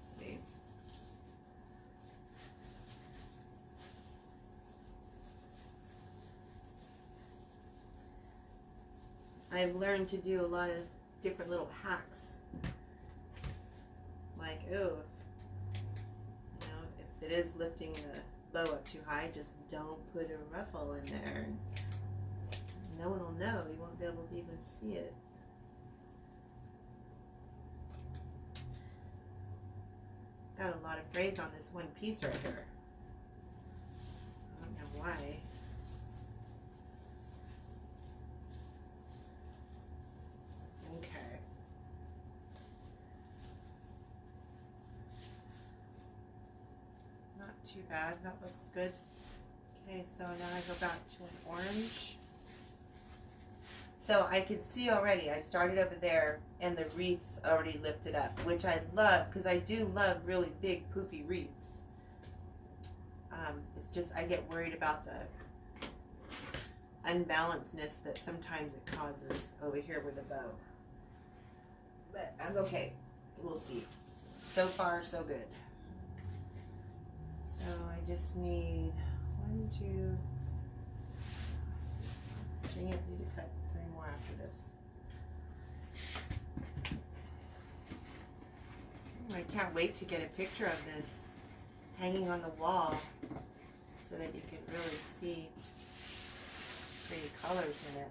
Let's see. I've learned to do a lot of different little hacks. Like, oh, you know, if it is lifting the bow up too high, just don't put a ruffle in there. No one will know. You won't be able to even see it. Got a lot of phrase on this one piece right here. I don't know why. Okay. Not too bad. That looks good. Okay, so now I go back to an orange. So I could see already, I started over there and the wreaths already lifted up, which I love because I do love really big poofy wreaths. It's just I get worried about the unbalancedness that sometimes it causes over here with the bow. But that's okay. We'll see. So far, so good. So I just need 1, 2. Dang it, I need to cut 3 more after this. I can't wait to get a picture of this hanging on the wall so that you can really see pretty colors in it.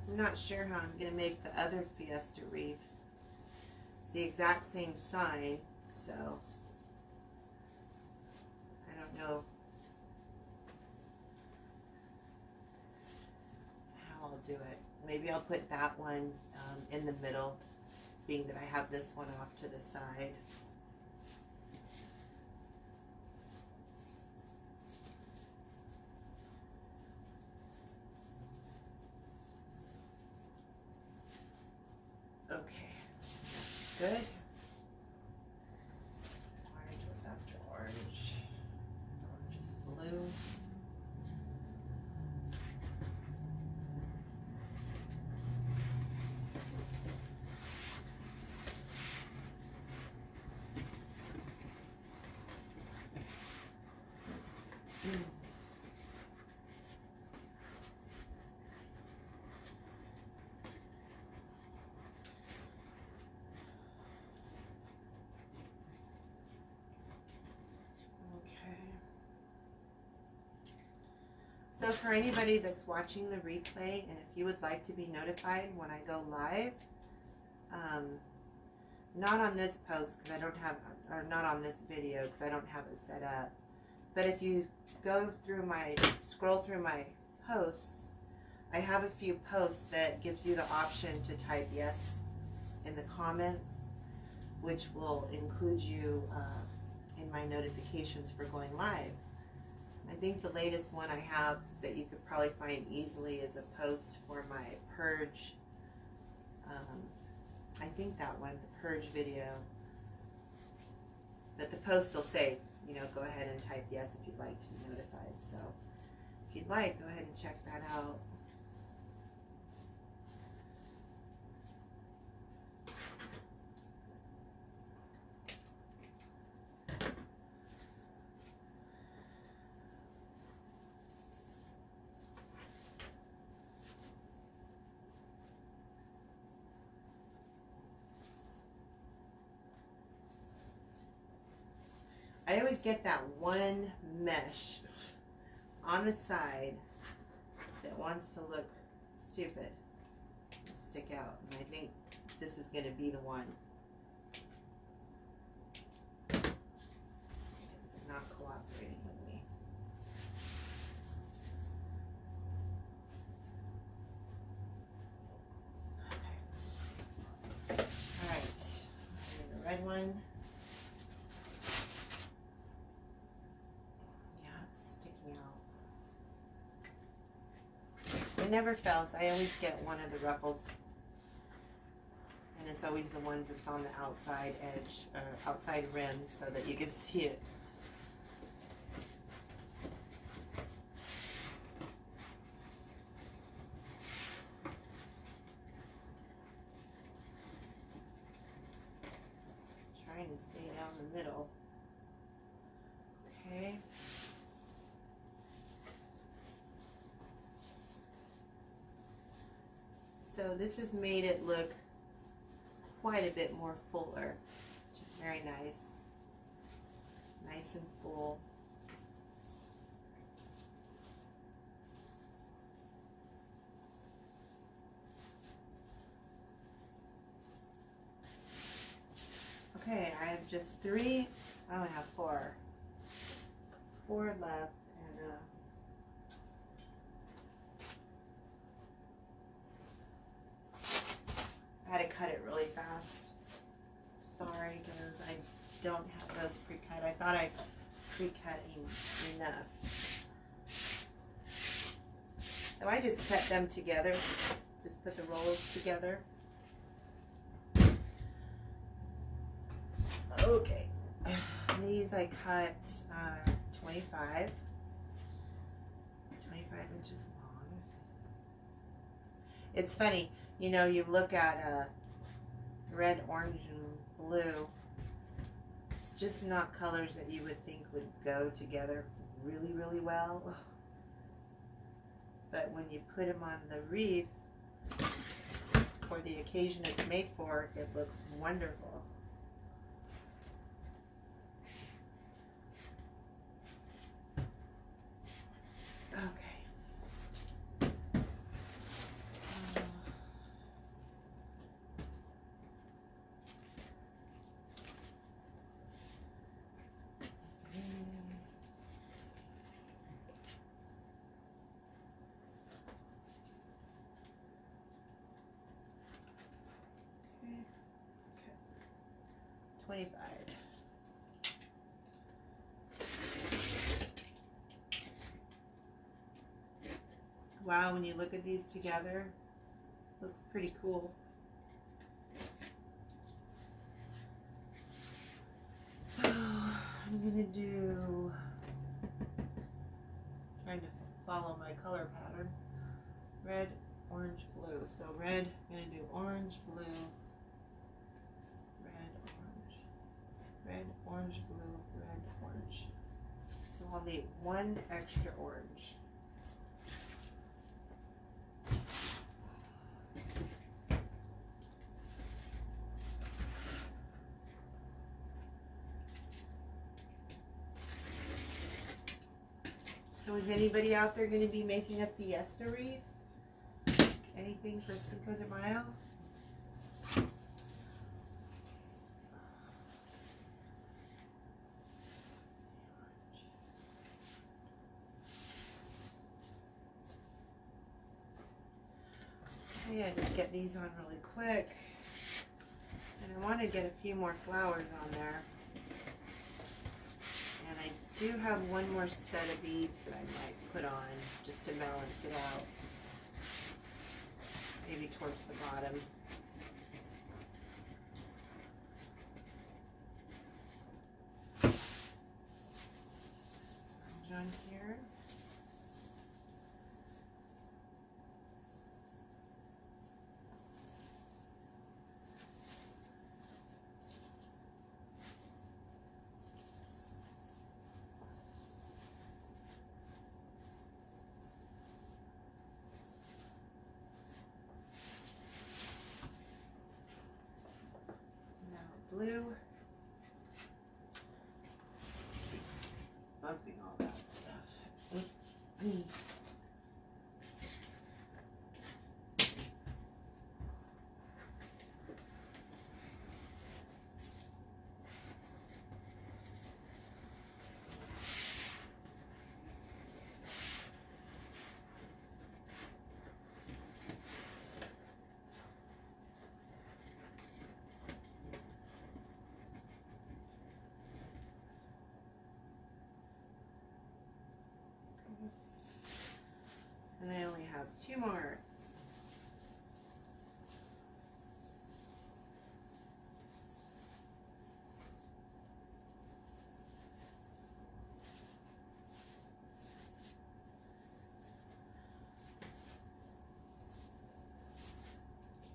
I'm not sure how I'm going to make the other Fiesta wreath. It's the exact same sign, so I don't know how I'll do it. Maybe I'll put that one in the middle, being that I have this one off to the side. Okay, good. Orange, what's after orange? Orange is blue. So for anybody that's watching the replay, and if you would like to be notified when I go live, not on this post because I don't have, or not on this video because I don't have it set up, but if you go through scroll through my posts, I have a few posts that gives you the option to type yes in the comments, which will include you in my notifications for going live. I think the latest one I have that you could probably find easily is a post for my purge. I think that one, the purge video. But the post will say, you know, go ahead and type yes if you'd like to be notified. So if you'd like, go ahead and check that out. I always get that one mesh on the side that wants to look stupid and stick out, and I think this is going to be the one. It's not cooperating with me. Okay. All right. The red one. It never fails. I always get one of the Ruffles, and it's always the ones that's on the outside edge, or outside rim, so that you can see it. Trying to stay down the middle. Okay. So this has made it look quite a bit more fuller, which is very nice. Nice and full. Okay, I have just three. Oh, I have four. Four left, and I had to cut it really fast. Sorry, because I don't have those pre-cut. I thought I pre-cut enough. So I just cut them together. Just put the rollers together. Okay. These I cut 25 inches long. It's funny. You know, you look at red, orange, and blue. It's just not colors that you would think would go together really, really well. But when you put them on the wreath, for the occasion it's made for, it looks wonderful. Okay. 25. Wow, when you look at these together, looks pretty cool. So I'm gonna do, trying to follow my color pattern, red, orange, blue. So red, I'm gonna do orange, blue, red, orange, blue, red, orange. So I'll need one extra orange. So is anybody out there going to be making a Fiesta wreath? Anything for Cinco de Mayo? Yeah, just get these on really quick. And I want to get a few more flowers on there. And I do have one more set of beads that I might put on just to balance it out. Maybe towards the bottom. Orange on here. Blue, bumping all that stuff. And I only have two more.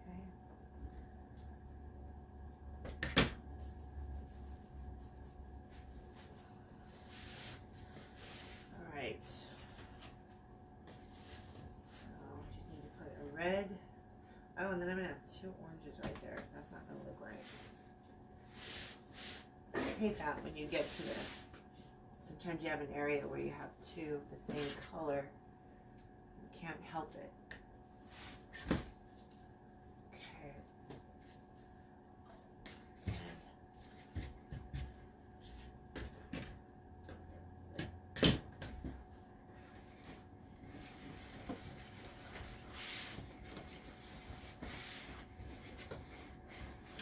Okay. All right. Red. Oh, and then I'm going to have two oranges right there. That's not going to look right. I hate that when you get to the, sometimes you have an area where you have two of the same color. You can't help it. Okay.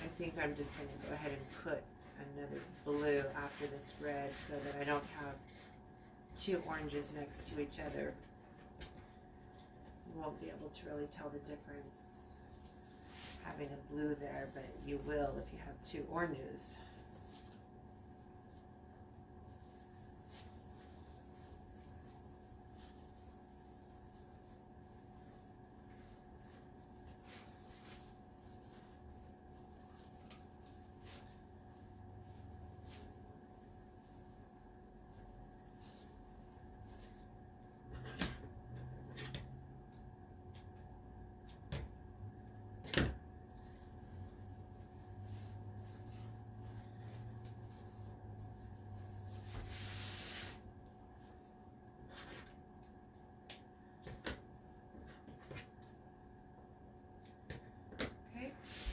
I think I'm just going to go ahead and put another blue after this red so that I don't have two oranges next to each other. You won't be able to really tell the difference having a blue there, but you will if you have two oranges.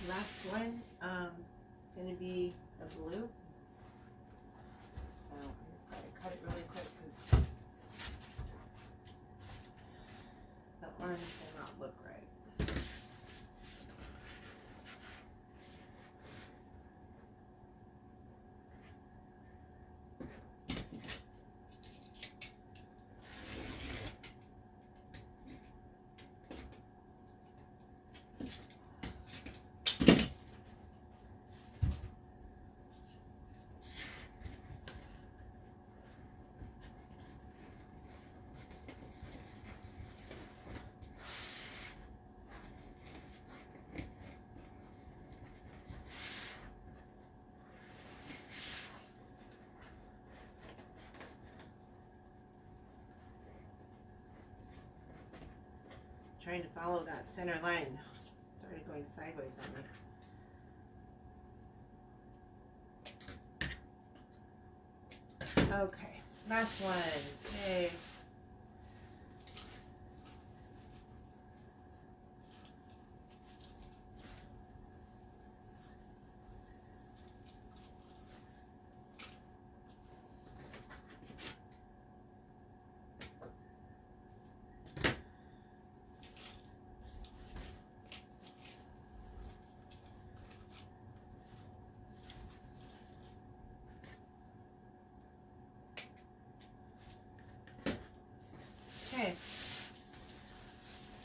Last one is going to be a blue. So I just got to cut it really quick because the orange will not look right. trying to follow that center line. Started going sideways on me. Okay, last one. Okay. Okay,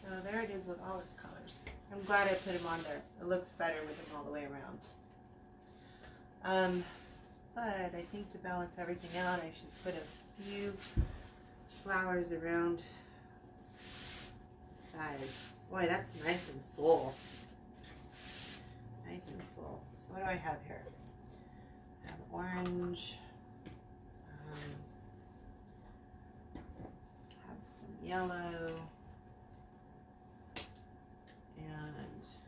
so there it is with all its colors. I'm glad I put them on there. It looks better with them all the way around. But I think to balance everything out, I should put a few flowers around the sides. Boy, that's nice and full. Nice and full. So what do I have here? I have orange. Have some yellow. And some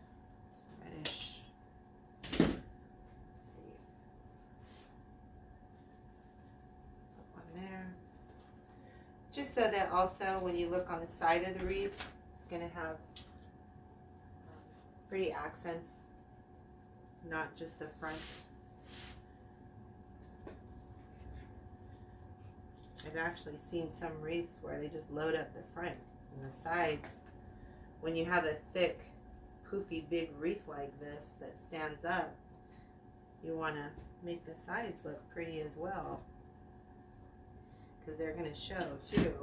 reddish. Let's see. Put one there. Just so that also when you look on the side of the wreath, it's going to have pretty accents, not just the front. I've actually seen some wreaths where they just load up the front and the sides. When you have a thick, poofy, big wreath like this that stands up, you want to make the sides look pretty as well, because they're going to show too.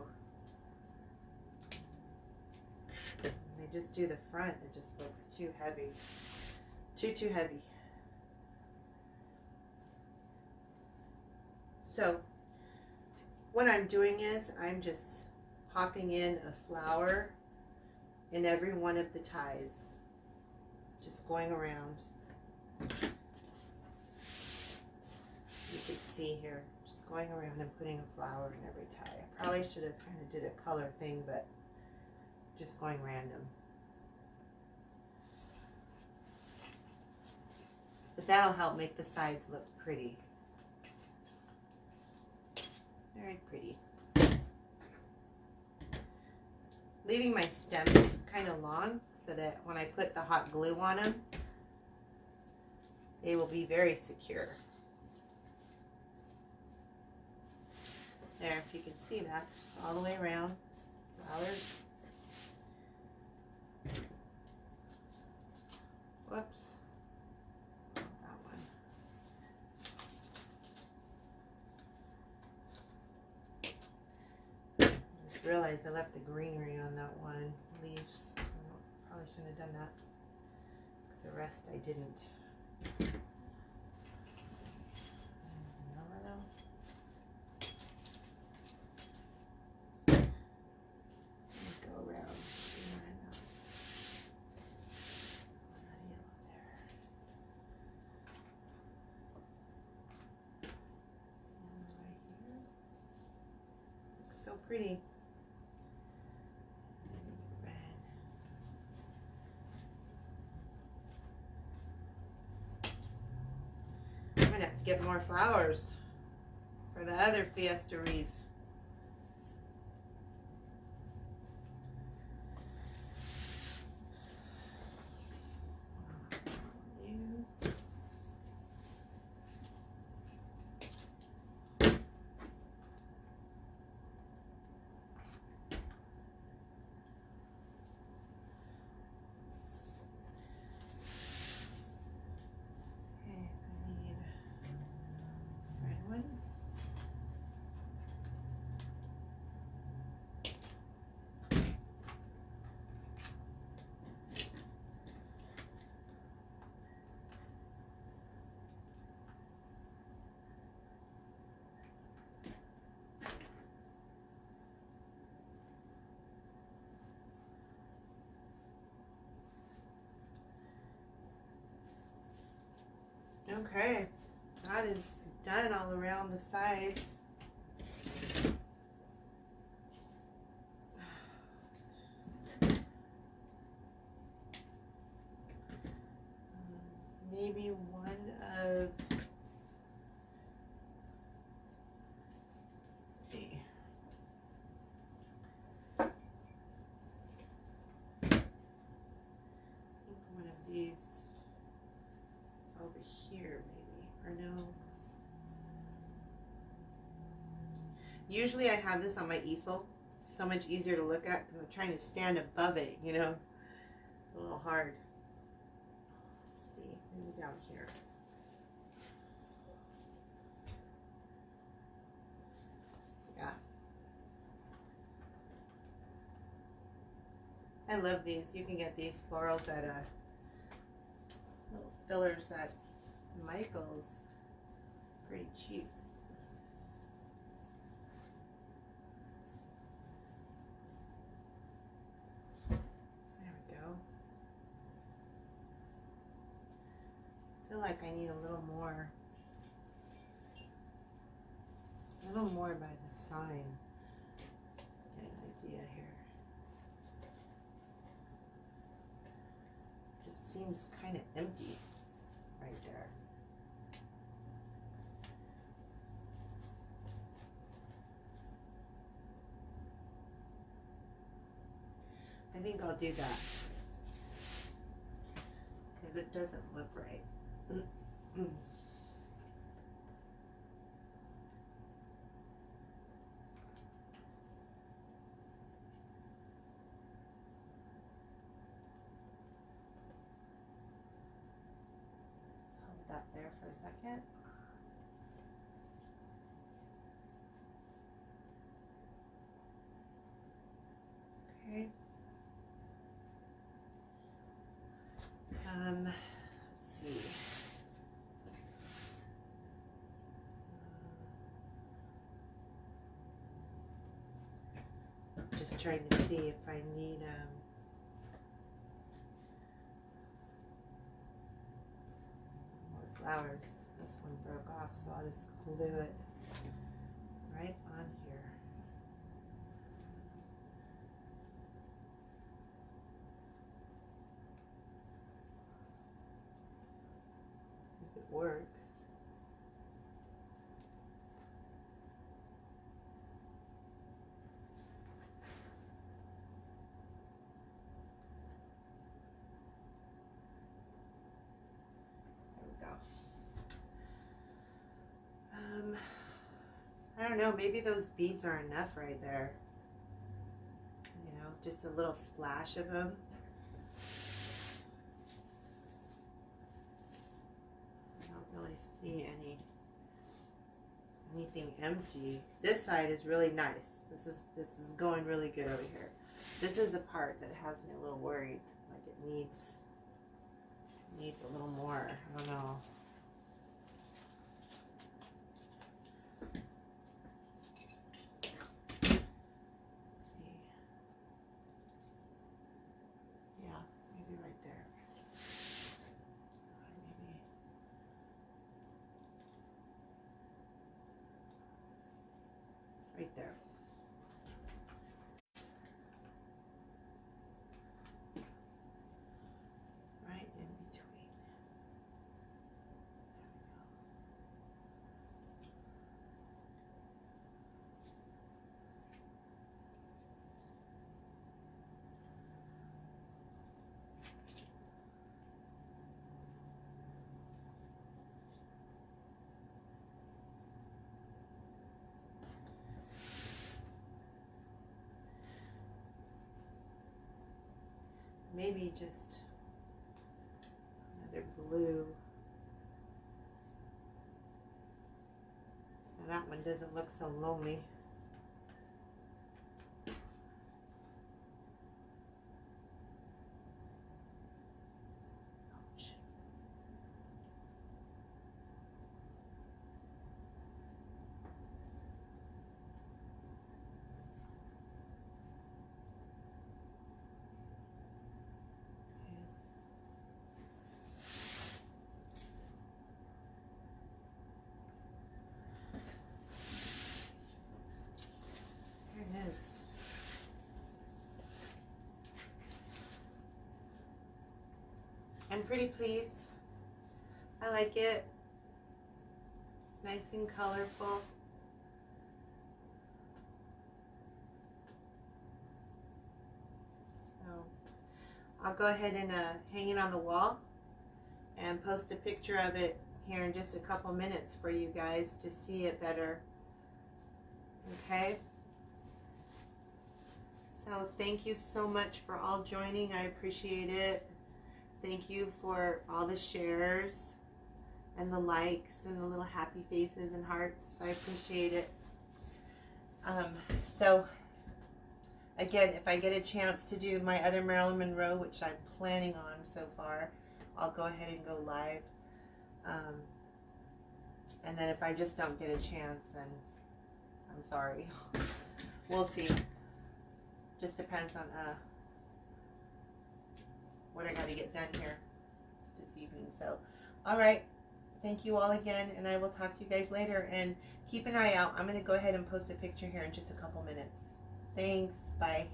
When they just do the front, it just looks too heavy. Too heavy. So what I'm doing is I'm just popping in a flower in every one of the ties, just going around. You can see here, just going around and putting a flower in every tie. I probably should have kind of did a color thing, but just going random. But that'll help make the sides look pretty. Very pretty. Leaving my stems kind of long so that when I put the hot glue on them, they will be very secure. There, if you can see that, just all the way around. Flowers. Whoops. That one. Just realized I left the greenery on that one. Leaves. Probably shouldn't have done that. The rest I didn't. Go around. Looks so pretty. I'm gonna have to get more flowers for the other Fiesta wreath. Okay, that is done all around the sides. Usually I have this on my easel. It's so much easier to look at because I'm trying to stand above it, you know. A little hard. Let's see, maybe down here. Yeah. I love these. You can get these florals at little fillers at Michael's. Pretty cheap. There we go. I feel like I need a little more by the sign. Just get an idea here. Just seems kind of empty right there. I think I'll do that because it doesn't look right. Hold that there for a second. Okay. Let's see. Just trying to see if I need more flowers. This one broke off, so I'll just glue it right on here. If it works. I don't know, maybe those beads are enough right there. You know, just a little splash of them. I don't really see anything empty. This side is really nice. This is going really good over here. This is the part that has me a little worried. Like it needs a little more. I don't know. Right there. Right in between. Maybe just another blue, so that one doesn't look so lonely. I'm pretty pleased. I like it. Nice and colorful. So I'll go ahead and hang it on the wall and post a picture of it here in just a couple minutes for you guys to see it better. Okay. So thank you so much for all joining. I appreciate it. Thank you for all the shares and the likes and the little happy faces and hearts. I appreciate it. So again, if I get a chance to do my other Marilyn Monroe, which I'm planning on so far, I'll go ahead and go live. And then if I just don't get a chance, then I'm sorry. We'll see. Just depends on what I got to get done here this evening. So, all right. Thank you all again, and I will talk to you guys later. And keep an eye out. I'm going to go ahead and post a picture here in just a couple minutes. Thanks. Bye.